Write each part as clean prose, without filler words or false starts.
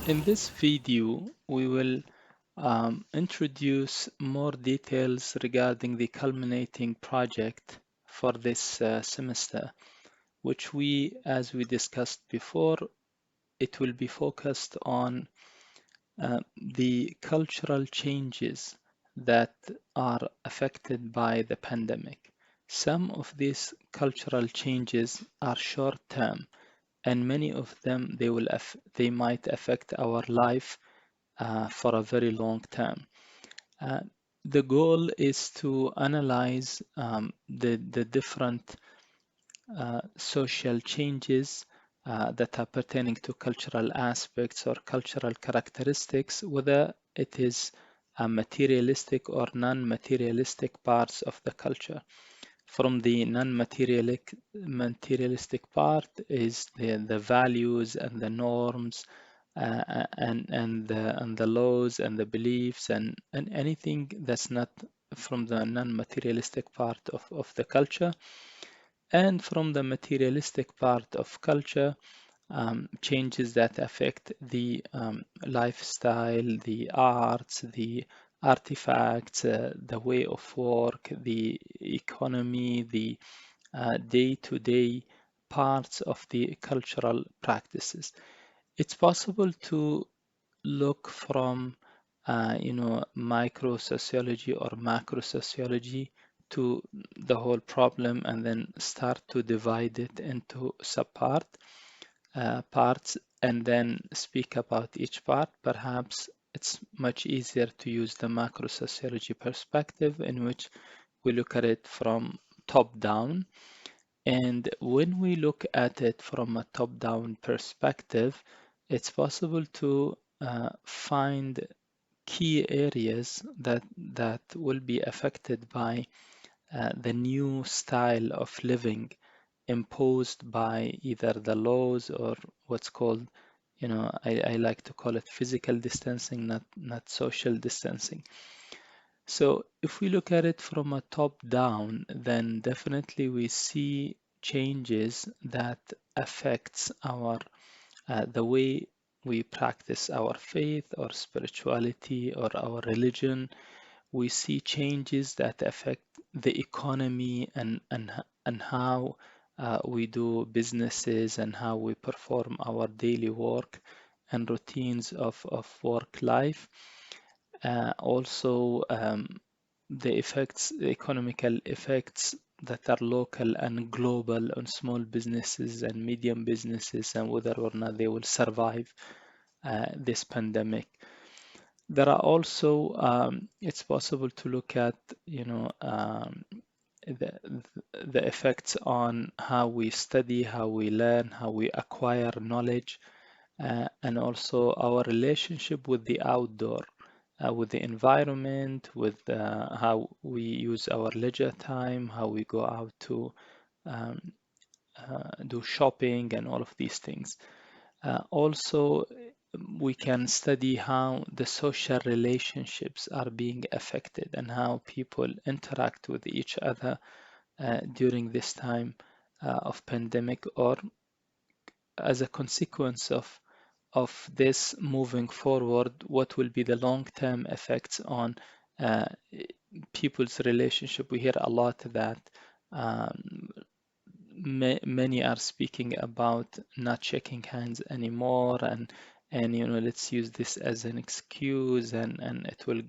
In this video, we will introduce more details regarding the culminating project for this semester, which as we discussed before, it will be focused on the cultural changes that are affected by the pandemic. Some of these cultural changes are short term, and many of them they might affect our life for a very long time. Uh, the goal is to analyze the different social changes that are pertaining to cultural aspects or cultural characteristics, whether it is materialistic or non-materialistic parts of the culture. From the non-materialistic part is the values and the norms and the laws and the beliefs and anything that's not from the non-materialistic part of the culture. And from the materialistic part of culture, changes that affect the lifestyle, the arts, the artifacts, the way of work, the economy, the day-to-day parts of the cultural practices. It's possible to look from micro sociology or macro sociology to the whole problem and then start to divide it into parts and then speak about each part. Perhaps it's much easier to use the macro sociology perspective in which we look at it from top down. And when we look at it from a top-down perspective, it's possible to find key areas that will be affected by the new style of living imposed by either the laws or what's called, I like to call it physical distancing, not social distancing. So if we look at it from a top down, then definitely we see changes that affects our the way we practice our faith or spirituality or our religion. We see changes that affect the economy and how we do businesses and how we perform our daily work and routines of work life. Also, the economical effects that are local and global on small businesses and medium businesses, and whether or not they will survive this pandemic. There are also, it's possible to look at, the, the effects on how we study, how we learn, how we acquire knowledge, and also our relationship with the outdoor, with the environment, with how we use our leisure time, how we go out to um, do shopping, and all of these things. Also, we can study how the social relationships are being affected and how people interact with each other during this time of pandemic, or as a consequence of this moving forward, what will be the long-term effects on uh, people's relationship. We hear a lot that um, many are speaking about not shaking hands anymore, and let's use this as an excuse, and it will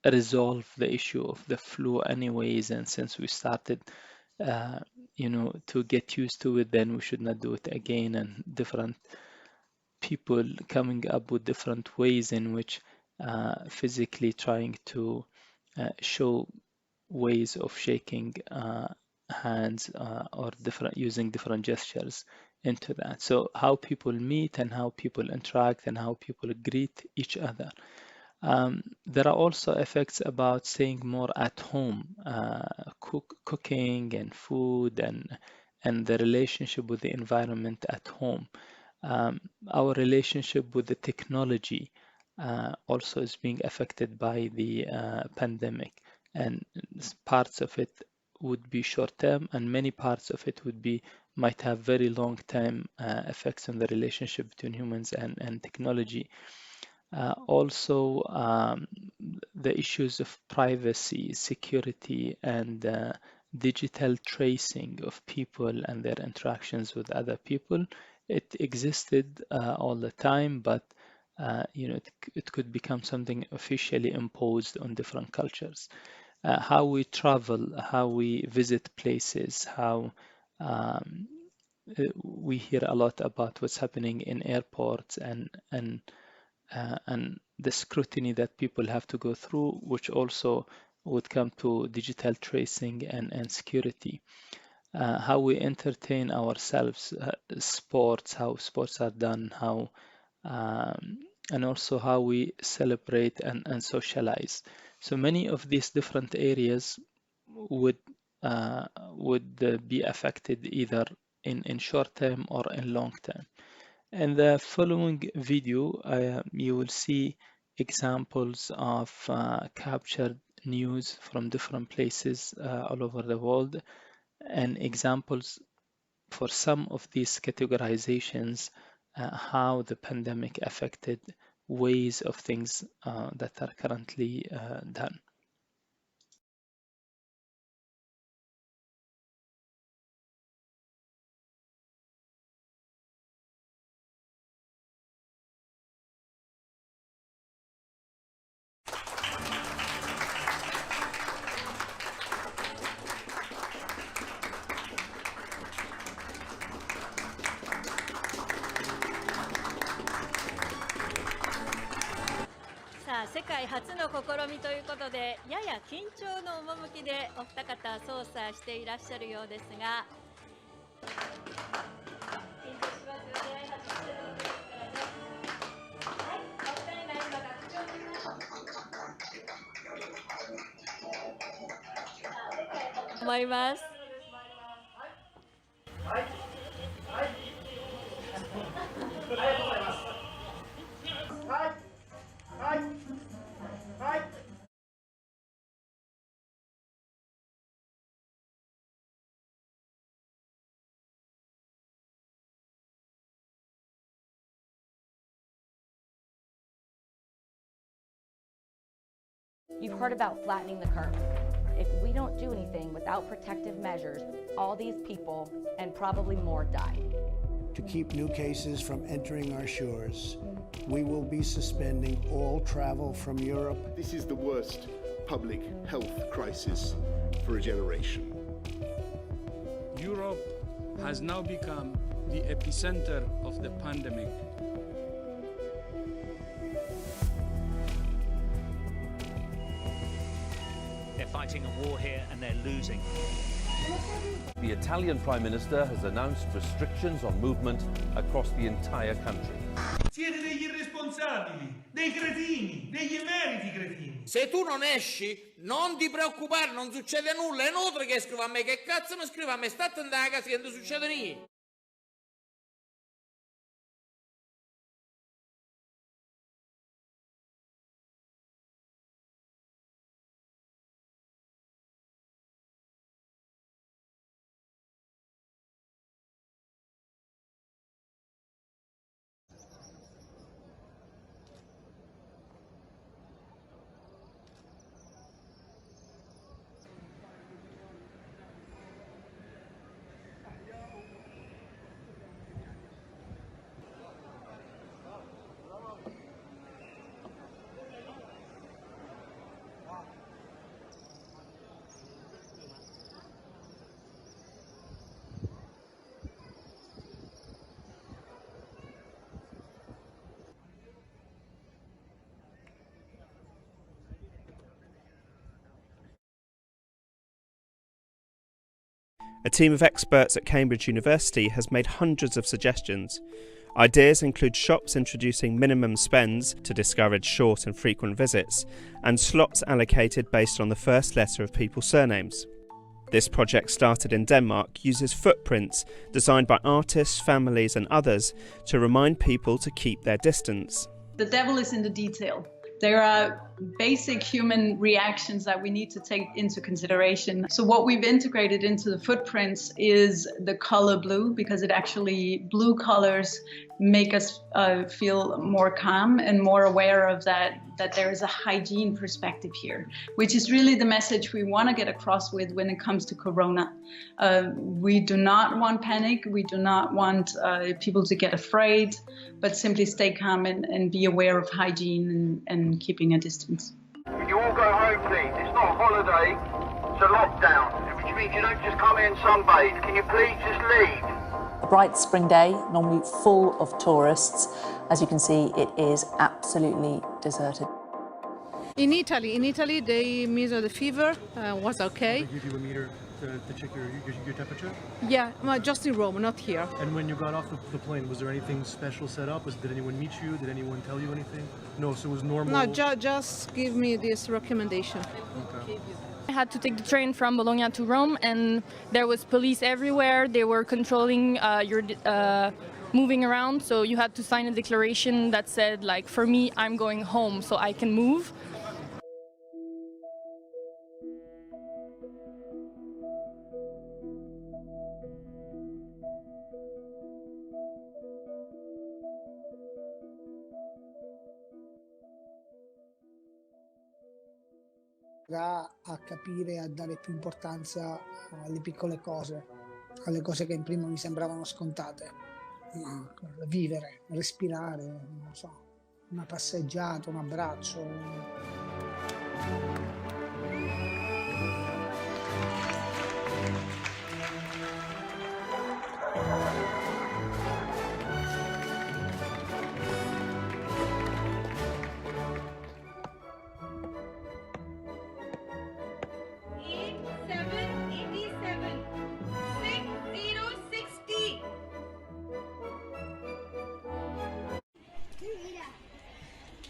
resolve the issue of the flu anyways. And since we started, uh, to get used to it, then we should not do it again. And different people coming up with different ways in which physically trying to show ways of shaking hands or different using different gestures into that. So how people meet and how people interact and how people greet each other. There are also effects about staying more at home, cooking and food and the relationship with the environment at home. Our relationship with the technology also is being affected by the pandemic, and parts of it would be short term, and many parts of it would be might have very long-term effects on the relationship between humans and technology. Also, the issues of privacy, security, and digital tracing of people and their interactions with other people. It existed all the time, but it could become something officially imposed on different cultures. How we travel, how we visit places, how we hear a lot about what's happening in airports and the scrutiny that people have to go through, which also would come to digital tracing and security. How we entertain ourselves, sports, how sports are done, how and also how we celebrate and socialize. So many of these different areas would be affected either in short term or in long term. In the following video, you will see examples of captured news from different places all over the world, and examples for some of these categorizations, how the pandemic affected ways of things that are currently done.さあ、世界初の試みということで、やや緊張の趣でお二方操作していらっしゃるようですが、緊張しますよね、初めてのことですからね。はい、お二人が今学長になります。思います。はい。はい。ありがとうございます。はい。はい。はい。You've heard about flattening the curve. If we don't do anything without protective measures, all these people and probably more die. To keep new cases from entering our shores, we will be suspending all travel from Europe. This is the worst public health crisis for a generation. Europe has now become the epicenter of the pandemic. They're fighting a war here and they're losing. The Italian Prime Minister has announced restrictions on movement across the entire country. Siete degli irresponsabili, dei cretini, degli emeriti cretini. Se tu non esci, non ti preoccupare, non succede nulla. È inutile che scriva a me, che cazzo mi scriva a me? State in casa che non succede niente. A team of experts at Cambridge University has made hundreds of suggestions. Ideas include shops introducing minimum spends to discourage short and frequent visits, and slots allocated based on the first letter of people's surnames. This project, started in Denmark, uses footprints designed by artists, families and others to remind people to keep their distance. The devil is in the detail. There are basic human reactions that we need to take into consideration. So what we've integrated into the footprints is the color blue, because it actually, blue colors make us feel more calm and more aware of that there is a hygiene perspective here, which is really the message we want to get across with when it comes to Corona. We do not want panic. We do not want people to get afraid, but simply stay calm and be aware of hygiene and keeping a distance. Can you all go home, please? It's not a holiday, it's a lockdown, which means you don't just come here and sunbathe. Can you please just leave? A bright spring day, normally full of tourists. As you can see, it is absolutely deserted. In Italy, they measured the fever, was okay. They give you a meter to check your temperature? Yeah, just in Rome, not here. And when you got off the plane, was there anything special set up? Did anyone meet you? Did anyone tell you anything? No, so it was normal? No, just give me this recommendation. Okay. I had to take the train from Bologna to Rome, and there was police everywhere. They were controlling your moving around, so you had to sign a declaration that said, like, for me, I'm going home, so I can move. A capire, a dare più importanza alle piccole cose, alle cose che in prima mi sembravano scontate. Vivere, respirare, non so, una passeggiata, un abbraccio.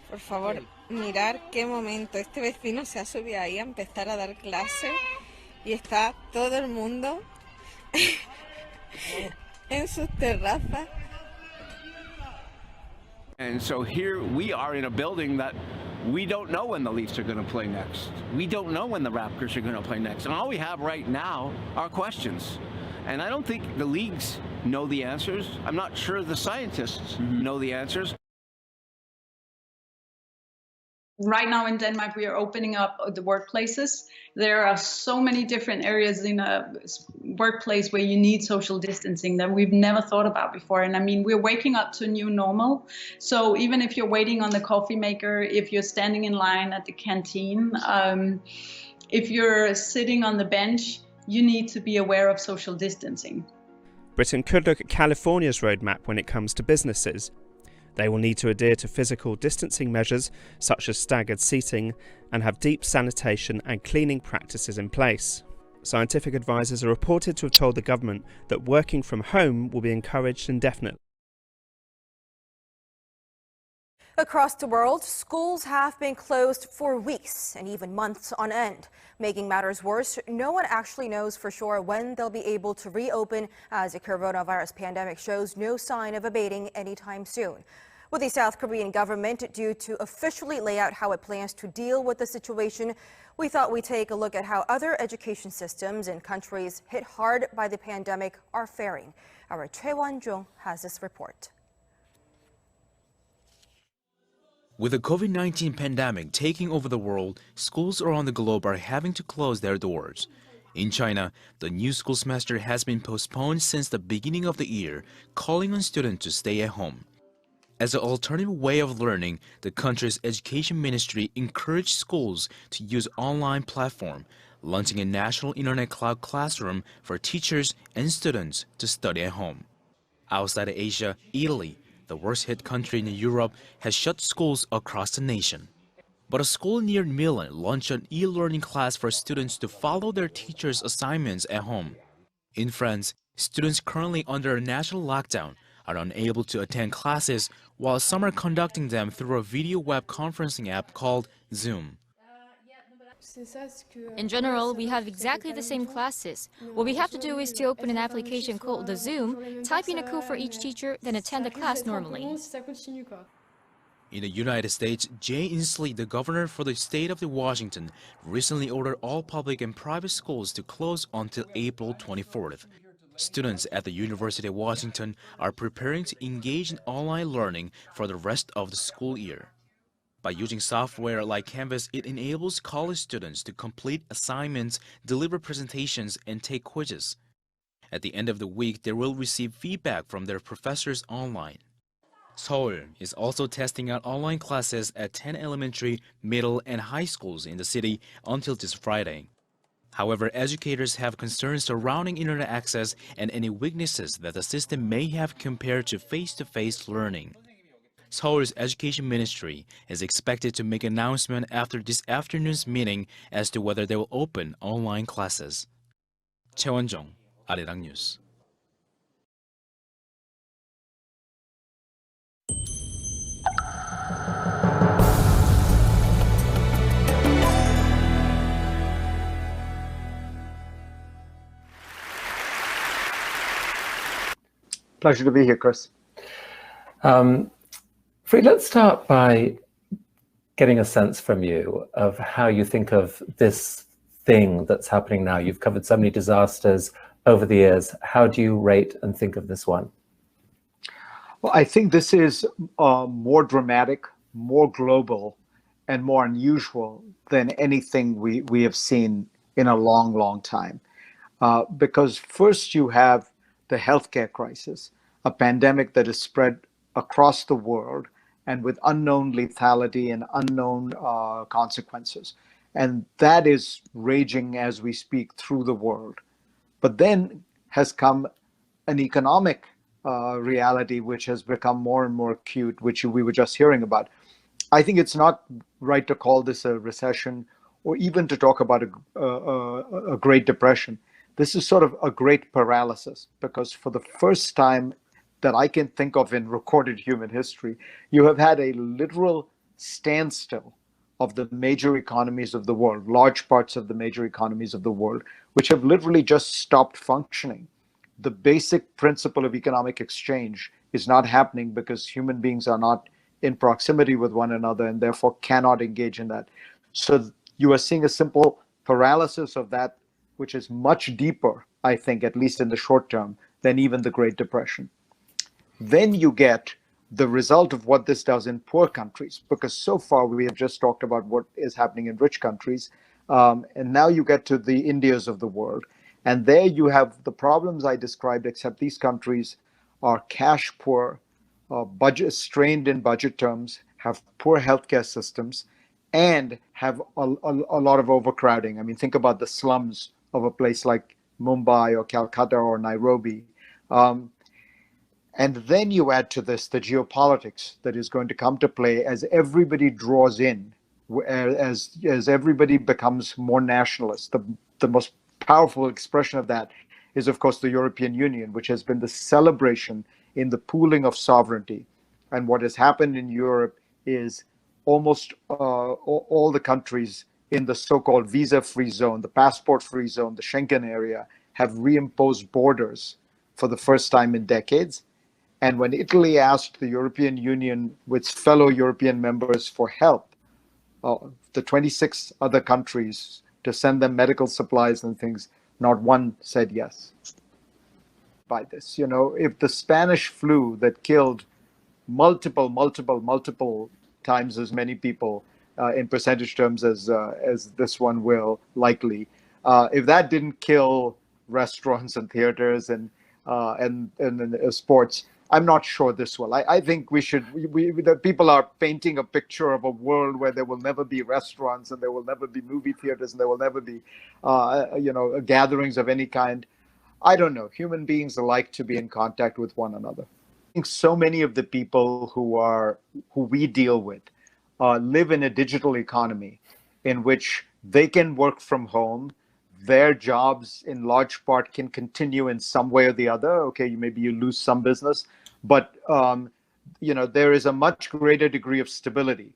Por favor, mirar qué momento. Este vecino se ha subido ahí a empezar a dar clase y está todo el mundo en sus terrazas. And so here we are in a building that we don't know when the Leafs are going to play next. We don't know when the Raptors are going to play next. And all we have right now are questions. And I don't think the leagues know the answers. I'm not sure the scientists know the answers. Right now in Denmark, we are opening up the workplaces. There are so many different areas in a workplace where you need social distancing that we've never thought about before. And I mean, we're waking up to a new normal. So even if you're waiting on the coffee maker, if you're standing in line at the canteen, if you're sitting on the bench, you need to be aware of social distancing. Britain could look at California's roadmap when it comes to businesses. They will need to adhere to physical distancing measures such as staggered seating and have deep sanitation and cleaning practices in place. Scientific advisors are reported to have told the government that working from home will be encouraged indefinitely. Across the world, schools have been closed for weeks and even months on end. Making matters worse, no one actually knows for sure when they'll be able to reopen, as the coronavirus pandemic shows no sign of abating anytime soon. With the South Korean government due to officially lay out how it plans to deal with the situation, we thought we'd take a look at how other education systems in countries hit hard by the pandemic are faring. Our Choi Won-jung has this report. With the COVID-19 pandemic taking over the world, schools around the globe are having to close their doors. In China, the new school semester has been postponed since the beginning of the year, calling on students to stay at home. As an alternative way of learning, the country's education ministry encouraged schools to use online platform, launching a national internet cloud classroom for teachers and students to study at home. Outside of Asia, Italy, the worst-hit country in Europe, has shut schools across the nation. But a school near Milan launched an e-learning class for students to follow their teachers' assignments at home. In France, students currently under a national lockdown are unable to attend classes, while some are conducting them through a video web conferencing app called Zoom. In general, we have exactly the same classes. What we have to do is to open an application called the Zoom, type in a code for each teacher, then attend the class normally. In the United States, Jay Inslee, the governor for the state of Washington, recently ordered all public and private schools to close until April 24th. Students at the University of Washington are preparing to engage in online learning for the rest of the school year. By using software like Canvas, it enables college students to complete assignments, deliver presentations, and take quizzes. At the end of the week, they will receive feedback from their professors online. Seoul is also testing out online classes at 10 elementary, middle, and high schools in the city until this Friday. However, educators have concerns surrounding internet access and any weaknesses that the system may have compared to face-to-face learning. Seoul's Education Ministry is expected to make an announcement after this afternoon's meeting as to whether they will open online classes. Choi Won-jung, Arirang News. Pleasure to be here, Chris. Fried, let's start by getting a sense from you of how you think of this thing that's happening now. You've covered so many disasters over the years. How do you rate and think of this one? Well, I think this is more dramatic, more global, and more unusual than anything we have seen in a long, long time. Because first you have the healthcare crisis, a pandemic that is spread across the world and with unknown lethality and unknown consequences. And that is raging as we speak through the world. But then has come an economic reality which has become more and more acute, which we were just hearing about. I think it's not right to call this a recession or even to talk about a Great Depression. This is sort of a great paralysis, because for the first time that I can think of in recorded human history, you have had a literal standstill of the major economies of the world, large parts of the major economies of the world, which have literally just stopped functioning. The basic principle of economic exchange is not happening because human beings are not in proximity with one another and therefore cannot engage in that. So you are seeing a simple paralysis of that, which is much deeper, I think, at least in the short term, than even the Great Depression. Then you get the result of what this does in poor countries, because so far we have just talked about what is happening in rich countries, and now you get to the Indias of the world. And there you have the problems I described, except these countries are cash poor, budget strained in budget terms, have poor healthcare systems, and have a lot of overcrowding. I mean, think about the slums of a place like Mumbai or Calcutta or Nairobi. And then you add to this the geopolitics that is going to come to play as everybody draws in, as everybody becomes more nationalist. The most powerful expression of that is, of course, the European Union, which has been the celebration in the pooling of sovereignty. And what has happened in Europe is almost all the countries in the so-called visa-free zone, the passport-free zone, the Schengen area, have reimposed borders for the first time in decades. And when Italy asked the European Union, with fellow European members, for help, the 26 other countries to send them medical supplies and things, not one said yes. By this, you know, if the Spanish flu that killed multiple times as many people in percentage terms as this one will likely, if that didn't kill restaurants and theaters and sports, I'm not sure this will. I think the people are painting a picture of a world where there will never be restaurants and there will never be movie theaters and there will never be, gatherings of any kind. I don't know. Human beings like to be in contact with one another. I think so many of the people who we deal with live in a digital economy in which they can work from home. Their jobs in large part can continue in some way or the other. Okay, maybe you lose some business, but there is a much greater degree of stability.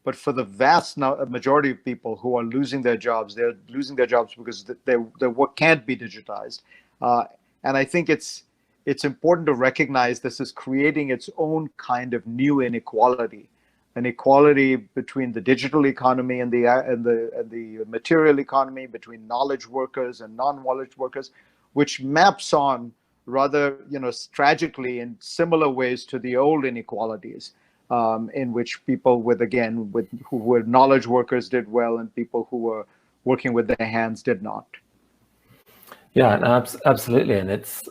But for the vast majority of people who are losing their jobs, they're losing their jobs because their work can't be digitized. And I think it's important to recognize this is creating its own kind of new inequality an equality between the digital economy and the material economy, between knowledge workers and non-knowledge workers, which maps on rather, tragically in similar ways to the old inequalities, in which people who were knowledge workers did well and people who were working with their hands did not. Yeah, no, absolutely, and it's.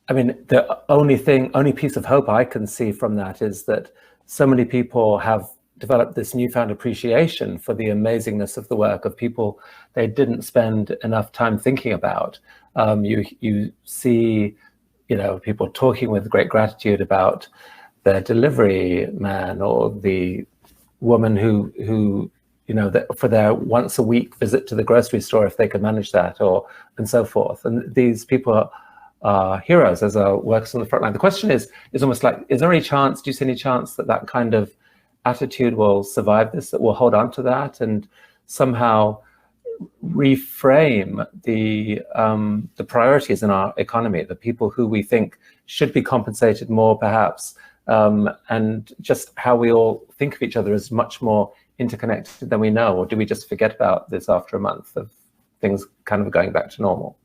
I mean, the only piece of hope I can see from that is that so many people have developed this newfound appreciation for the amazingness of the work of people they didn't spend enough time thinking about. You see, people talking with great gratitude about their delivery man or the woman who for their once a week visit to the grocery store, if they could manage that, and so forth. And these people are heroes as workers on the front line. The question is almost like, do you see any chance that kind of attitude will survive this, that will hold on to that and somehow reframe the priorities in our economy, the people who we think should be compensated more perhaps, and just how we all think of each other as much more interconnected than we know? Or do we just forget about this after a month of things kind of going back to normal?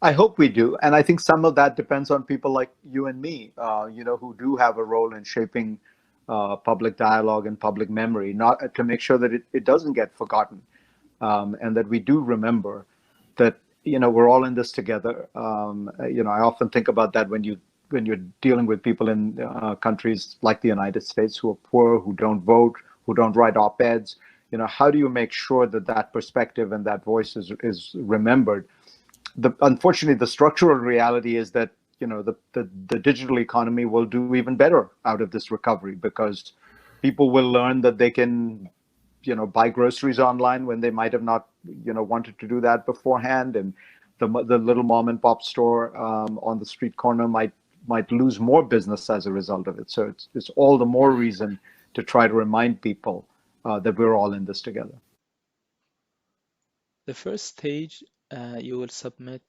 I hope we do. And I think some of that depends on people like you and me, who do have a role in shaping public dialogue and public memory, not to make sure that it doesn't get forgotten, and that we do remember that, we're all in this together. I often think about that when you're dealing with people in countries like the United States who are poor, who don't vote, who don't write op-eds. How do you make sure that perspective and that voice is remembered? Unfortunately, the structural reality is that the digital economy will do even better out of this recovery, because people will learn that they can buy groceries online when they might have not wanted to do that beforehand, and the little mom and pop store on the street corner might lose more business as a result of it. So it's all the more reason to try to remind people that we're all in this together. The first stage, you will submit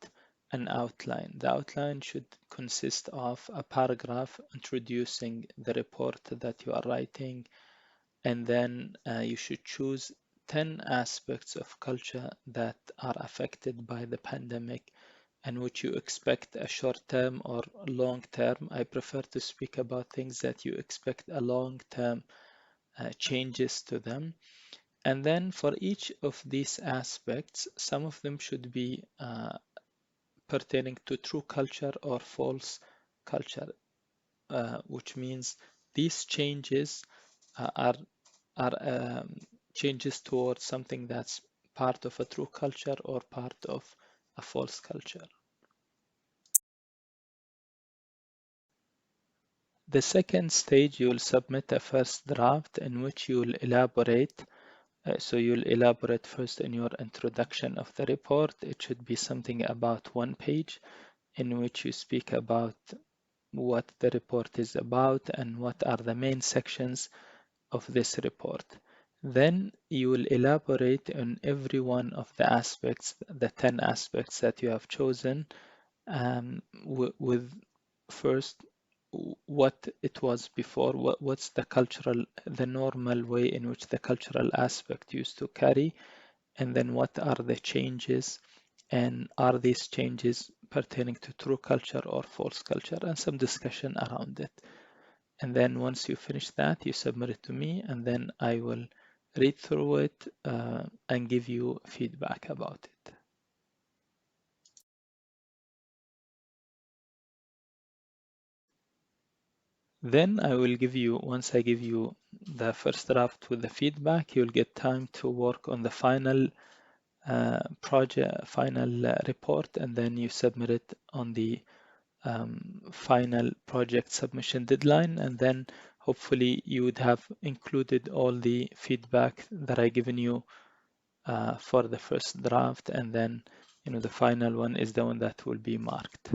an outline. The outline should consist of a paragraph introducing the report that you are writing, and then you should choose 10 aspects of culture that are affected by the pandemic and which you expect a short term or long term. I prefer to speak about things that you expect a long term changes to them. And then for each of these aspects, some of them should be pertaining to true culture or false culture, which means these changes are changes towards something that's part of a true culture or part of a false culture. The second stage, you will submit a first draft in which you will elaborate. So you'll elaborate first in your introduction of the report. It should be something about 1 page, in which you speak about what the report is about and what are the main sections of this report. Then you will elaborate on every one of the aspects, the 10 aspects that you have chosen, with first what it was before, what's the normal way in which the cultural aspect used to carry, and then what are the changes, and are these changes pertaining to true culture or false culture, and some discussion around it. And then once you finish that, you submit it to me, and then I will read through it and give you feedback about it. Then I will give you, once I give you the first draft with the feedback, you'll get time to work on the final report, and then you submit it on the final project submission deadline, and then hopefully you would have included all the feedback that I given you for the first draft, and then the final one is the one that will be marked.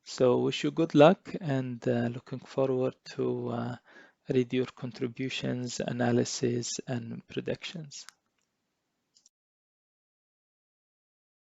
So wish you good luck, and looking forward to read your contributions, analysis, and predictions.